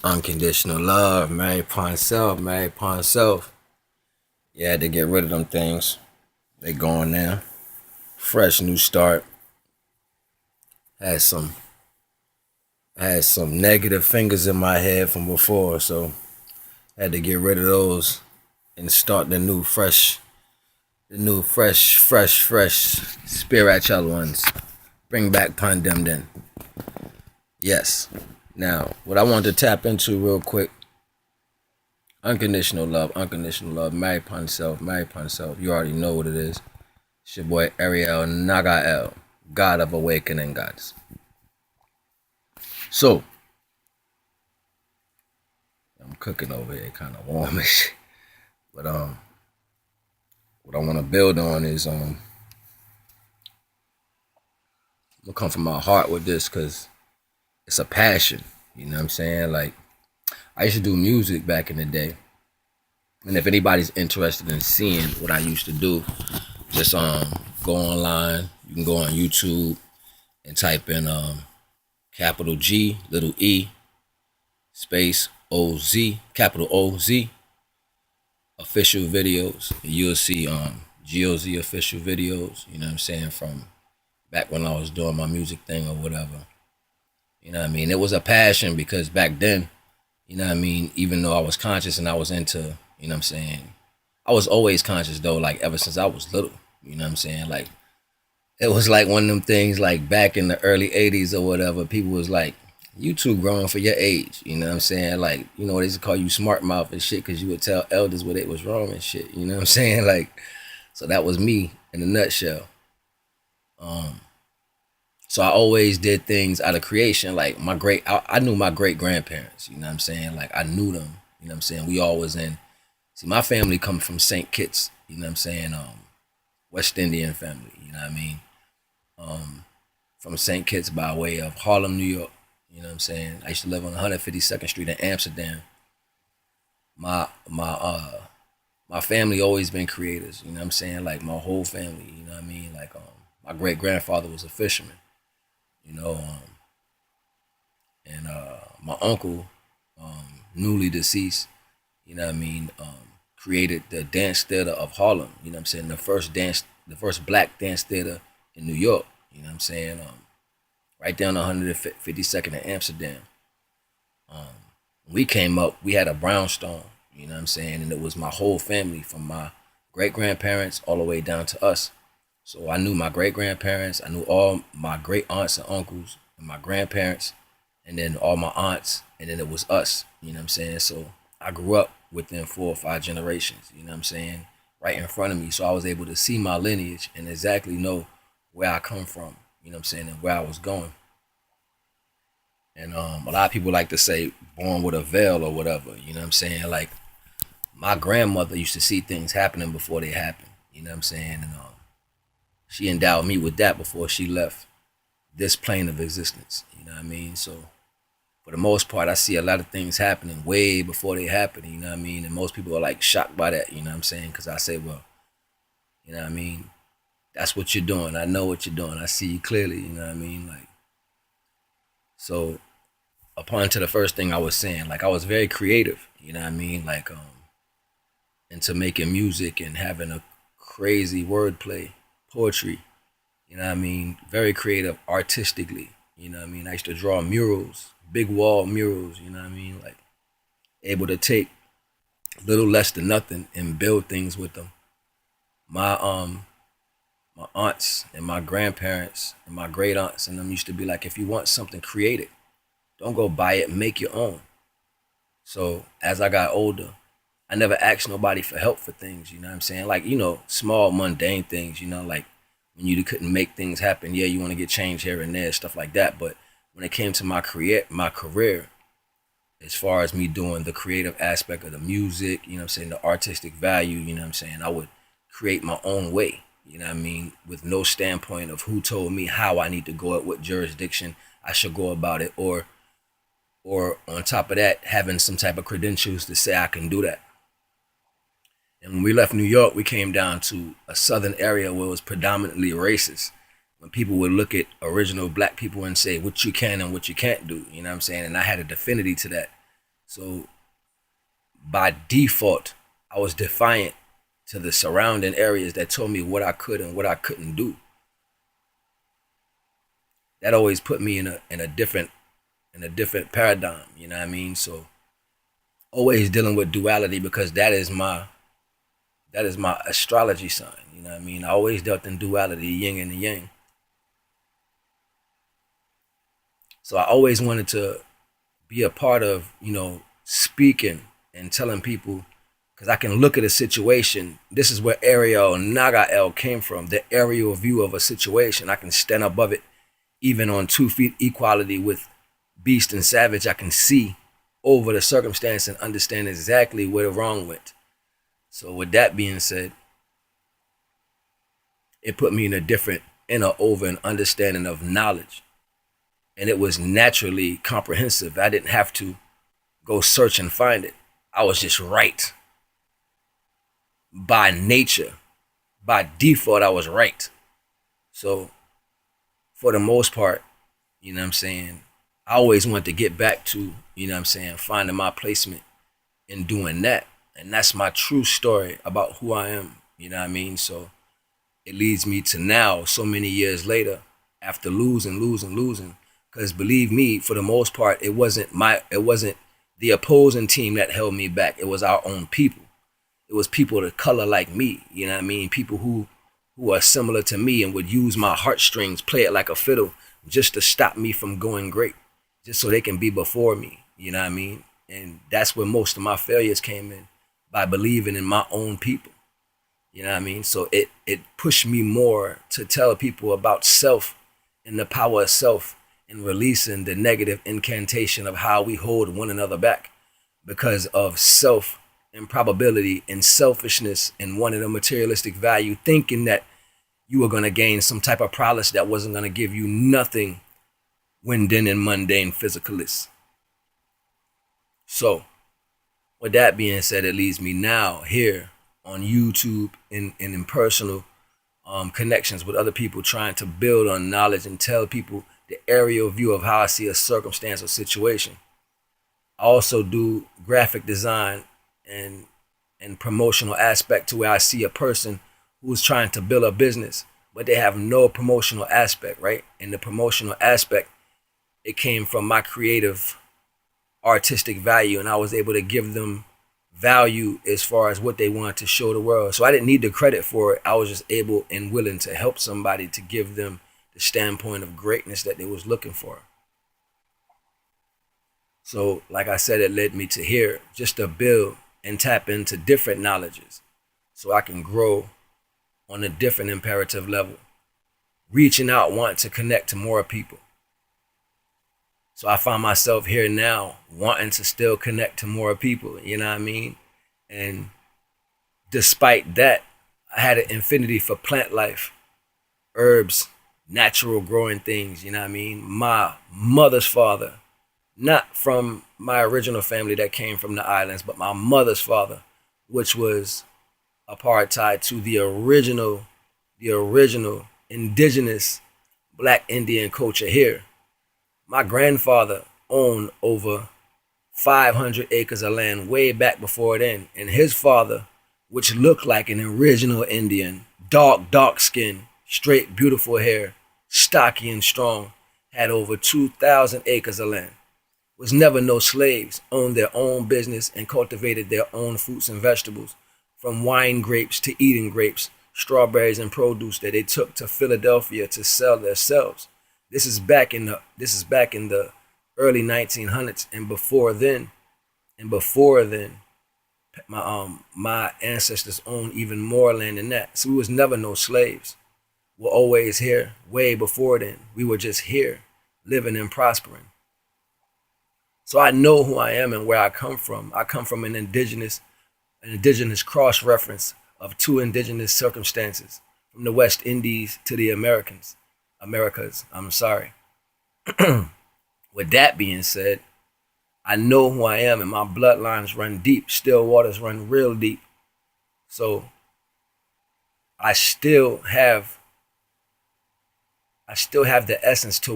Unconditional love, married upon self, married upon self. You had to get rid of them things. They gone now. Fresh new start. Had some had some negative fingers in my head from before, so had to get rid of those and start the new fresh spiritual ones. Bring back Pandem then. Yes. Now, what I want to tap into real quick, unconditional love, married upon self, married upon self. You already know what it is. It's your boy Ariel Nagael, God of Awakening Gods. So, I'm cooking over here, kind of warmish. But what I want to build on is I'm gonna come from my heart with this because it's a passion. You know what I'm saying? Like I used to do music back in the day, and if anybody's interested in seeing what I used to do, just go online. You can go on YouTube and type in capital G, little E, space OZ, capital OZ, official videos. And you'll see GOZ official videos, you know what I'm saying, from back when I was doing my music thing or whatever. You know what I mean? It was a passion because back then, you know what I mean, even though I was conscious and I was into, you know what I'm saying, I was always conscious though, like ever since I was little. You know what I'm saying? Like it was like one of them things like back in the early 80s or whatever, people was like, you too grown for your age. You know what I'm saying? Like, you know, they used to call you smart mouth and shit because you would tell elders what it was wrong and shit. You know what I'm saying? Like, so that was me in a nutshell. Um, so I always did things out of creation. Like I knew my great grandparents. You know what I'm saying? Like I knew them. You know what I'm saying? We always in. See, my family come from St. Kitts. You know what I'm saying? West Indian family. You know what I mean? Um, from St. Kitts by way of Harlem, New York. You know what I'm saying? I used to live on 152nd Street in Amsterdam. My family always been creators. You know what I'm saying? Like my whole family. You know what I mean? Like my great grandfather was a fisherman. You know, and my uncle, newly deceased. You know what I mean? Created the dance theater of Harlem. You know what I'm saying? The first black dance theater in New York. You know what I'm saying? Right down 152nd in Amsterdam. When we came up, we had a brownstone. You know what I'm saying? And it was my whole family from my great grandparents all the way down to us. So I knew my great grandparents. I knew all my great aunts and uncles and my grandparents, and then all my aunts, and then it was us. You know what I'm saying? So I grew up within 4 or 5 generations. You know what I'm saying? Right in front of me, so I was able to see my lineage and exactly know where I come from. You know what I'm saying? And where I was going. And a lot of people like to say born with a veil or whatever. You know what I'm saying? Like my grandmother used to see things happening before they happen. You know what I'm saying? And she endowed me with that before she left this plane of existence. You know what I mean? So for the most part, I see a lot of things happening way before they happen. You know what I mean? And most people are like shocked by that. You know what I'm saying? Because I say, well, you know what I mean? That's what you're doing. I know what you're doing. I see you clearly. You know what I mean? Like, so upon to the first thing I was saying, like I was very creative. You know what I mean? Like into making music and having a crazy wordplay, poetry. You know what I mean? Very creative artistically. You know what I mean? I used to draw murals, big wall murals, you know what I mean? Like able to take little less than nothing and build things with them. My aunts and my grandparents and my great aunts and them used to be like, if you want something, create it. Don't go buy it, make your own. So as I got older, I never asked nobody for help for things, you know what I'm saying? Like, you know, small mundane things, you know, like when you couldn't make things happen, yeah, you want to get change here and there, stuff like that. But when it came to my career, as far as me doing the creative aspect of the music, you know what I'm saying, the artistic value, you know what I'm saying, I would create my own way, you know what I mean, with no standpoint of who told me how I need to go at what jurisdiction I should go about it, or on top of that, having some type of credentials to say I can do that. And when we left New York, we came down to a southern area where it was predominantly racist. When people would look at original black people and say what you can and what you can't do, you know what I'm saying? And I had a affinity to that. So by default, I was defiant to the surrounding areas that told me what I could and what I couldn't do. That always put me in a different paradigm. You know what I mean? So always dealing with duality because that is my astrology sign. You know what I mean? I always dealt in duality, yin and the yang. So I always wanted to be a part of, speaking and telling people, because I can look at a situation. This is where Ariel Nagael came from, the aerial view of a situation. I can stand above it, even on 2 feet equality with beast and savage. I can see over the circumstance and understand exactly where the wrong went. So with that being said, it put me in a different inner over and understanding of knowledge. And it was naturally comprehensive. I didn't have to go search and find it. I was just right. By nature, by default, I was right. So for the most part, you know what I'm saying, I always wanted to get back to, finding my placement in doing that. And that's my true story about who I am. You know what I mean? So it leads me to now, so many years later, after losing. Because believe me, for the most part, it wasn't the opposing team that held me back. It was our own people. It was people of color like me. You know what I mean? People who are similar to me and would use my heartstrings, play it like a fiddle, just to stop me from going great, just so they can be before me. You know what I mean? And that's where most of my failures came in, by believing in my own people. You know what I mean? So it pushed me more to tell people about self and the power of self and releasing the negative incantation of how we hold one another back because of self improbability and selfishness and wanting a materialistic value, thinking that you were going to gain some type of prowess that wasn't going to give you nothing when then in mundane physicalists. So with that being said, it leads me now here on YouTube and in personal connections with other people, trying to build on knowledge and tell people the aerial view of how I see a circumstance or situation. I also do graphic design and promotional aspect, to where I see a person who's trying to build a business, but they have no promotional aspect, right? And the promotional aspect, it came from my creative artistic value, and I was able to give them value as far as what they wanted to show the world. So I didn't need the credit for it. I was just able and willing to help somebody, to give them the standpoint of greatness that they was looking for. So like I said, it led me to here, just to build and tap into different knowledges so I can grow on a different imperative level, reaching out, wanting to connect to more people. So I find myself here now wanting to still connect to more people, you know what I mean? And despite that, I had an infinity for plant life, herbs, natural growing things, you know what I mean? My mother's father, not from my original family that came from the islands, but my mother's father, which was apartheid to the original indigenous black Indian culture here. My grandfather owned over 500 acres of land way back before then. And his father, which looked like an original Indian, dark skin, straight, beautiful hair, stocky and strong, had over 2,000 acres of land. Was never no slaves, owned their own business and cultivated their own fruits and vegetables, from wine grapes to eating grapes, strawberries and produce that they took to Philadelphia to sell themselves. This is back in the early 1900s, and before then, my ancestors owned even more land than that. So we was never no slaves. We're always here. Way before then, we were just here, living and prospering. So I know who I am and where I come from. I come from an indigenous cross reference of two indigenous circumstances, from the West Indies to the Americas. I'm sorry. With that being said, I know who I am, and my bloodlines run deep. Still waters run real deep. So I still have the essence to